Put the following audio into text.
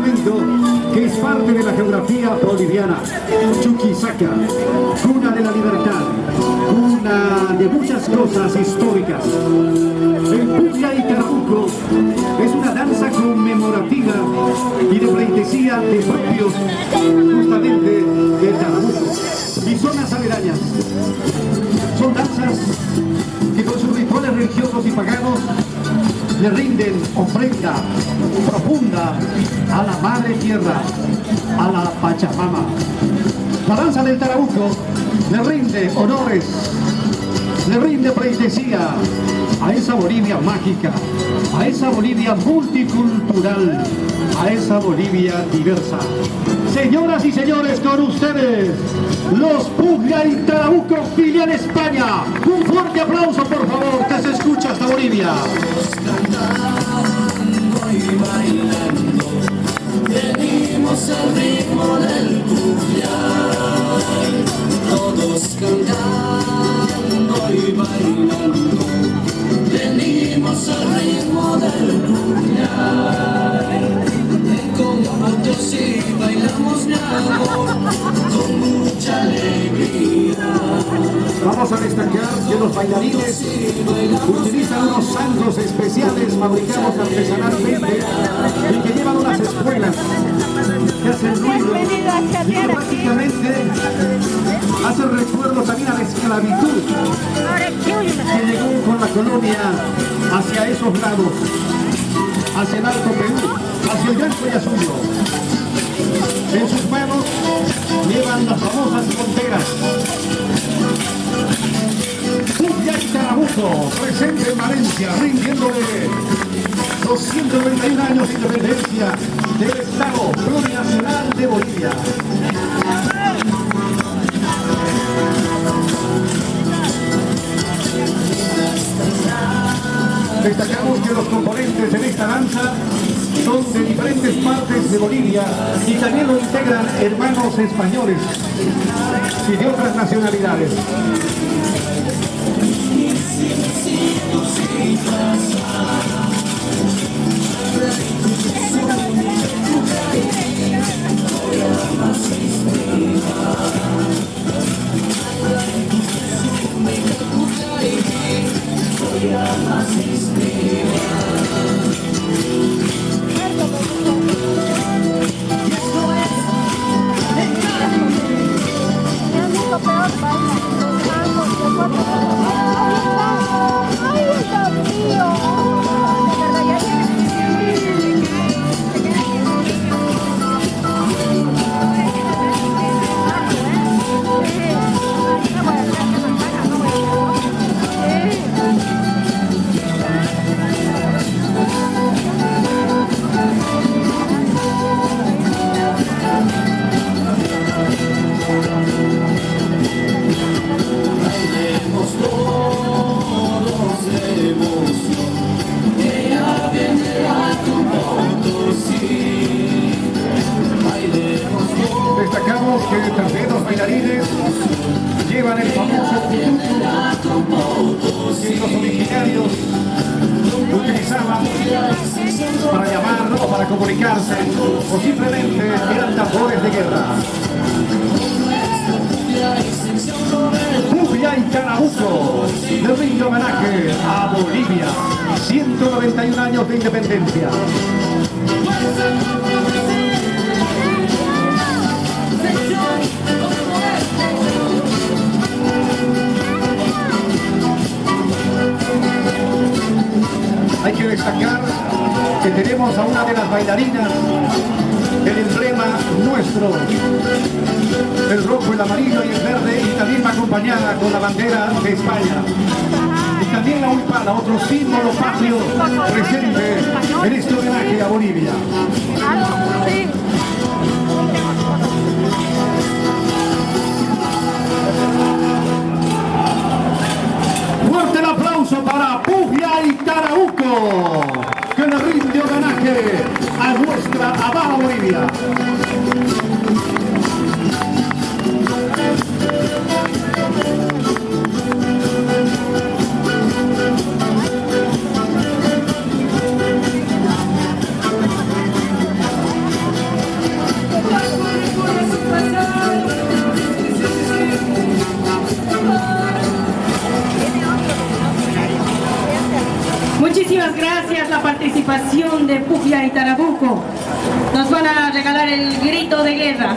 departamento que es parte de la geografía boliviana. Chuquisaca, cuna de la libertad, cuna de muchas cosas históricas. El Puglia y Tarabuco es una danza conmemorativa y de pleitesía de propios justamente de Tarabuco y zonas aledañas. Son danzas que con sus rituales religiosos y paganos le rinden ofrenda profunda a la madre tierra, a la Pachamama. La danza del Tarabuco le rinde honores, le rinde pleitesía a esa Bolivia mágica, a esa Bolivia multicultural, a esa Bolivia diversa. Señoras y señores, con ustedes, los Puglia y Tarabuco, Filial España. Un fuerte aplauso, por favor, que se escucha hasta Bolivia. Cantando y bailando, venimos al ritmo del Puglia. Todos cantando y bailando, venimos al ritmo del Puglia. Con patos y bailamos mi amor, con mucha alegría. Vamos a destacar que los bailarines utilizan unos sangros especiales fabricados artesanalmente y que llevan unas espuelas que hacen ruido y que prácticamente hacen recuerdo también a la esclavitud que llegó con la colonia hacia esos lados, hacia el Alto Perú, hacia el Gran Collasuyo. En sus manos llevan las famosas fronteras. Puglia y Tarabuco, presente en Valencia, rindiéndole 291 años de independencia del Estado plurinacional de Bolivia. Destacamos que los componentes en esta danza son de diferentes partes de Bolivia y también lo integran hermanos españoles y de otras nacionalidades. Destacamos que también los bailarines llevan el famoso tututu que los originarios utilizaban para llamar o para comunicarse o simplemente eran tambores de guerra. Puglia y Tarabuco le rinde homenaje a Bolivia, 191 años de independencia. Hay que destacar que tenemos a una de las bailarinas, el emblema nuestro, el rojo, el amarillo y el verde, y también va acompañada con la bandera de España. Y también la huipala, otro símbolo patrio presente en este homenaje a Bolivia. Fuerte el aplauso para Puglia y Tarabuco, que le rinde homenaje a nuestra amada Bolivia. Muchísimas gracias la participación de Puglia y Tarabuco. Nos van a regalar el grito de guerra.